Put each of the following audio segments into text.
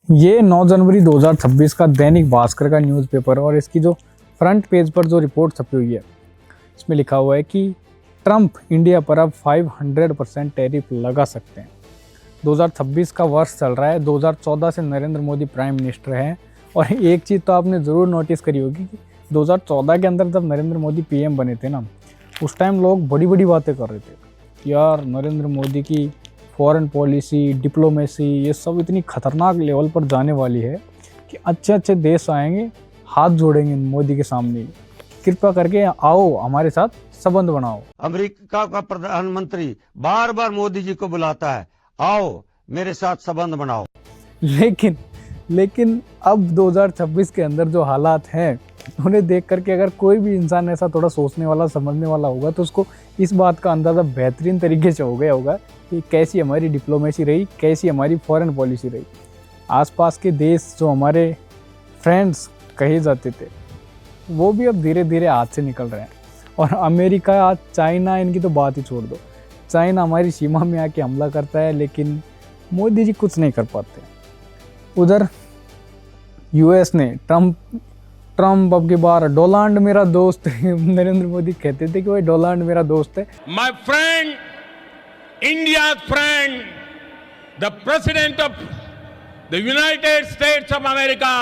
ये 9 जनवरी 2026 का दैनिक भास्कर का न्यूज़पेपर और इसकी जो फ्रंट पेज पर जो रिपोर्ट छपी हुई है इसमें लिखा हुआ है कि ट्रंप इंडिया पर अब 500% टैरिफ लगा सकते हैं। 2026 का वर्ष चल रहा है, 2014 से नरेंद्र मोदी प्राइम मिनिस्टर हैं और एक चीज़ तो आपने ज़रूर नोटिस करी होगी कि 2014 के अंदर जब नरेंद्र मोदी पीएम बने थे ना, उस टाइम लोग बड़ी बड़ी बातें कर रहे थे कि यार नरेंद्र मोदी की फॉरेन पॉलिसी, डिप्लोमेसी ये सब इतनी खतरनाक लेवल पर जाने वाली है कि अच्छे अच्छे देश आएंगे, हाथ जोड़ेंगे मोदी के सामने, कृपया करके आओ हमारे साथ संबंध बनाओ। अमेरिका का प्रधानमंत्री बार बार मोदी जी को बुलाता है, आओ मेरे साथ संबंध बनाओ। लेकिन अब 2026 के अंदर जो हालात हैं उन्हें देख करके अगर कोई भी इंसान ऐसा थोड़ा सोचने वाला, समझने वाला होगा तो उसको इस बात का अंदाज़ा बेहतरीन तरीके से हो गया होगा कि कैसी हमारी डिप्लोमेसी रही, कैसी हमारी फॉरेन पॉलिसी रही। आसपास के देश जो हमारे फ्रेंड्स कहे जाते थे वो भी अब धीरे धीरे हाथ से निकल रहे हैं। और अमेरिका, चाइना, इनकी तो बात ही छोड़ दो। चाइना हमारी सीमा में आके हमला करता है लेकिन मोदी जी कुछ नहीं कर पाते। उधर यूएस ने ट्रम्प अब की बार डोनाल्ड मेरा दोस्त है। नरेंद्र मोदी कहते थे कि भाई डोनाल्ड मेरा दोस्त है। My friend, India friend, the president of the United states of America,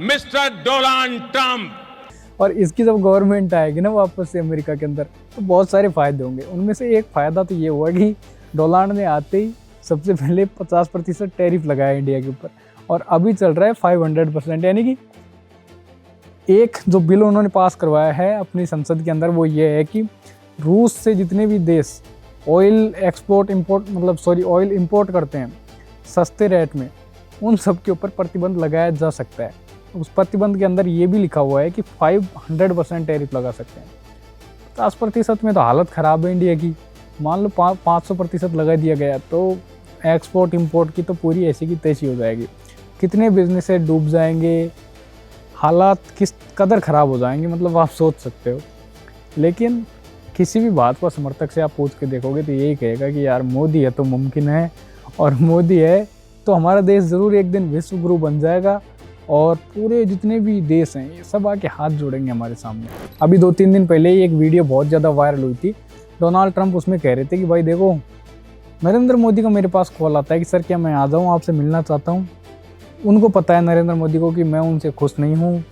mister Donald Trump. और इसकी जब गवर्नमेंट आएगी ना वापस से अमेरिका के अंदर तो बहुत सारे फायदे होंगे। उनमें से एक फ़ायदा तो ये हुआ कि डोनाल्ड ने आते ही सबसे पहले 50% टैरिफ लगाया इंडिया के ऊपर और अभी चल रहा है 500%। यानी कि एक जो बिल उन्होंने पास करवाया है अपनी संसद के अंदर वो ये है कि रूस से जितने भी देश ऑयल इंपोर्ट करते हैं सस्ते रेट में, उन सब के ऊपर प्रतिबंध लगाया जा सकता है। उस प्रतिबंध के अंदर ये भी लिखा हुआ है कि 500% टैरिफ लगा सकते हैं। 50% में तो हालत ख़राब है इंडिया की। मान लो 500% लगा दिया गया तो एक्सपोर्ट इंपोर्ट की तो पूरी ऐसी की तैसी हो जाएगी। कितने बिजनेसेस डूब जाएंगे, हालात किस कदर ख़राब हो जाएंगे, मतलब आप सोच सकते हो। लेकिन किसी भी बात पर समर्थक से आप पूछ के देखोगे तो यही कहेगा कि यार मोदी है तो मुमकिन है, और मोदी है तो हमारा देश ज़रूर एक दिन विश्व गुरु बन जाएगा और पूरे जितने भी देश हैं ये सब आके हाथ जोड़ेंगे हमारे सामने। अभी 2-3 दिन पहले ही एक वीडियो बहुत ज़्यादा वायरल हुई थी। डोनाल्ड ट्रंप उसमें कह रहे थे कि भाई देखो, नरेंद्र मोदी का मेरे पास कॉल आता है कि सर क्या मैं आ जाऊँ, आपसे मिलना चाहता हूँ। उनको पता है नरेंद्र मोदी को कि मैं उनसे खुश नहीं हूँ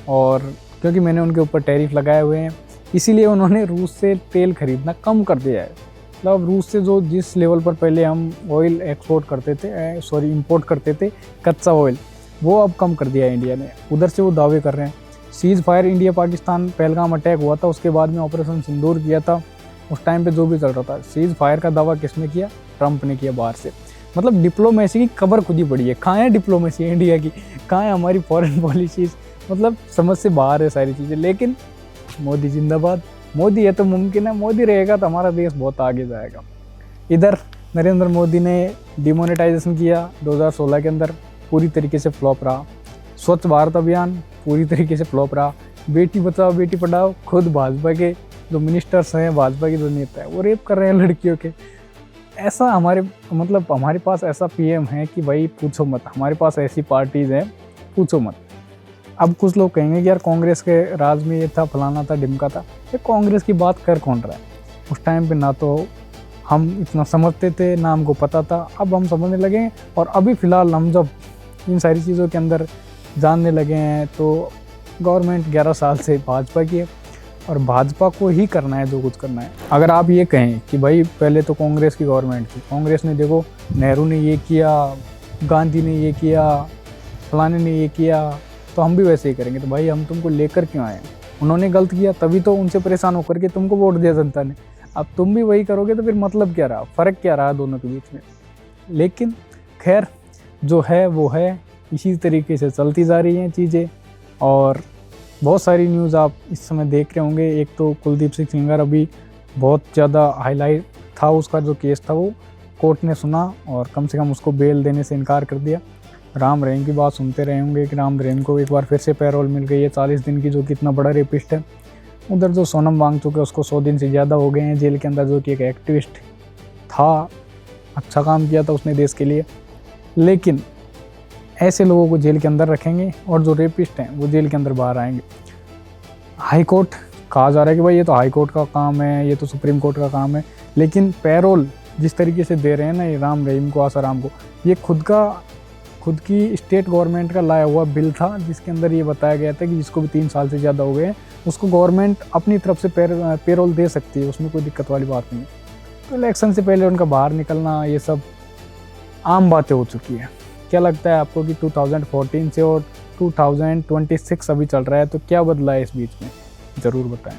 और क्योंकि मैंने उनके ऊपर टैरिफ लगाए हुए हैं, इसीलिए उन्होंने रूस से तेल खरीदना कम कर दिया है। मतलब रूस से जो जिस लेवल पर पहले हम ऑयल इंपोर्ट करते थे कच्चा ऑयल, वो अब कम कर दिया है इंडिया ने। उधर से वो दावे कर रहे हैं। Seize fire India Pakistan Pahalgam attack हुआ था, उसके बाद में ऑपरेशन सिंदूर किया था। उस टाइम पे जो भी चल रहा था, सीज़ फायर का दावा किसने किया? ट्रंप ने किया बाहर से। मतलब डिप्लोमेसी की कबर खुद ही पड़ी है। कहाँ है डिप्लोमेसी इंडिया की, कहाँ है हमारी फॉरेन पॉलिसीज़? मतलब समझ से बाहर है सारी चीज़ें। लेकिन मोदी जिंदाबाद, मोदी है तो मुमकिन है, मोदी रहेगा तो हमारा देश बहुत आगे जाएगा। इधर नरेंद्र मोदी ने डिमोनेटाइजेशन किया 2016 के अंदर, पूरी तरीके से फ्लॉप रहा। स्वच्छ भारत अभियान पूरी तरीके से फ्लॉप रहा। बेटी बचाओ बेटी पढ़ाओ, खुद भाजपा के जो मिनिस्टर्स हैं, भाजपा के जो नेता हैं वो रेप कर रहे हैं लड़कियों के। ऐसा हमारे पास ऐसा पीएम है कि भाई पूछो मत। हमारे पास ऐसी पार्टीज़ हैं पूछो मत। अब कुछ लोग कहेंगे कि यार कांग्रेस के राज में ये था, फलाना था, ढिमका था। ये कांग्रेस की बात कर कौन रहा है? उस टाइम पे ना तो हम इतना समझते थे ना हमको पता था, अब हम समझने लगे हैं। और अभी फ़िलहाल हम जब इन सारी चीज़ों के अंदर जानने लगे हैं तो गवर्नमेंट 11 साल से भाजपा की है और भाजपा को ही करना है जो कुछ करना है। अगर आप ये कहें कि भाई पहले तो कांग्रेस की गवर्नमेंट थी, कांग्रेस ने देखो नेहरू ने ये किया, गांधी ने ये किया, फलाने ने ये किया, तो हम भी वैसे ही करेंगे। तो भाई हम तुमको लेकर क्यों आए? उन्होंने गलत किया तभी तो उनसे परेशान होकर के तुमको वोट दिया जनता ने। अब तुम भी वही करोगे तो फिर मतलब क्या रहा, फ़र्क क्या रहा दोनों के बीच में? लेकिन खैर जो है वो है, इसी तरीके से चलती जा रही हैं चीज़ें। और बहुत सारी न्यूज़ आप इस समय देख रहे होंगे। एक तो कुलदीप सिंह सेंगर अभी बहुत ज़्यादा हाईलाइट था, उसका जो केस था वो कोर्ट ने सुना और कम से कम उसको बेल देने से इनकार कर दिया। राम रहीम की बात सुनते रहे होंगे कि राम रहीम को एक बार फिर से पैरोल मिल गई है 40 दिन की, जो कि इतना बड़ा रेपिस्ट है। उधर जो सोनम वांगचुक है उसको 100 दिन से ज़्यादा हो गए हैं जेल के अंदर, जो कि एक एक्टिविस्ट था, अच्छा काम किया था उसने देश के लिए। लेकिन ऐसे लोगों को जेल के अंदर रखेंगे और जो रेपिस्ट हैं वो जेल के अंदर बाहर आएंगे। हाई कोर्ट कहा जा रहा है कि भाई ये तो हाई कोर्ट का काम है, ये तो सुप्रीम कोर्ट का काम है, लेकिन पैरोल जिस तरीके से दे रहे हैं ना ये राम रहीम को, आसाराम को, ये खुद की स्टेट गवर्नमेंट का लाया हुआ बिल था, जिसके अंदर ये बताया गया था कि जिसको भी 3 साल से ज़्यादा हो गए उसको गवर्नमेंट अपनी तरफ से पेरोल दे सकती है, उसमें कोई दिक्कत वाली बात नहीं है। तो इलेक्शन से पहले उनका बाहर निकलना ये सब आम बातें हो चुकी है। क्या लगता है आपको कि 2014 से और 2026 अभी चल रहा है, तो क्या बदला है इस बीच में, ज़रूर बताएं।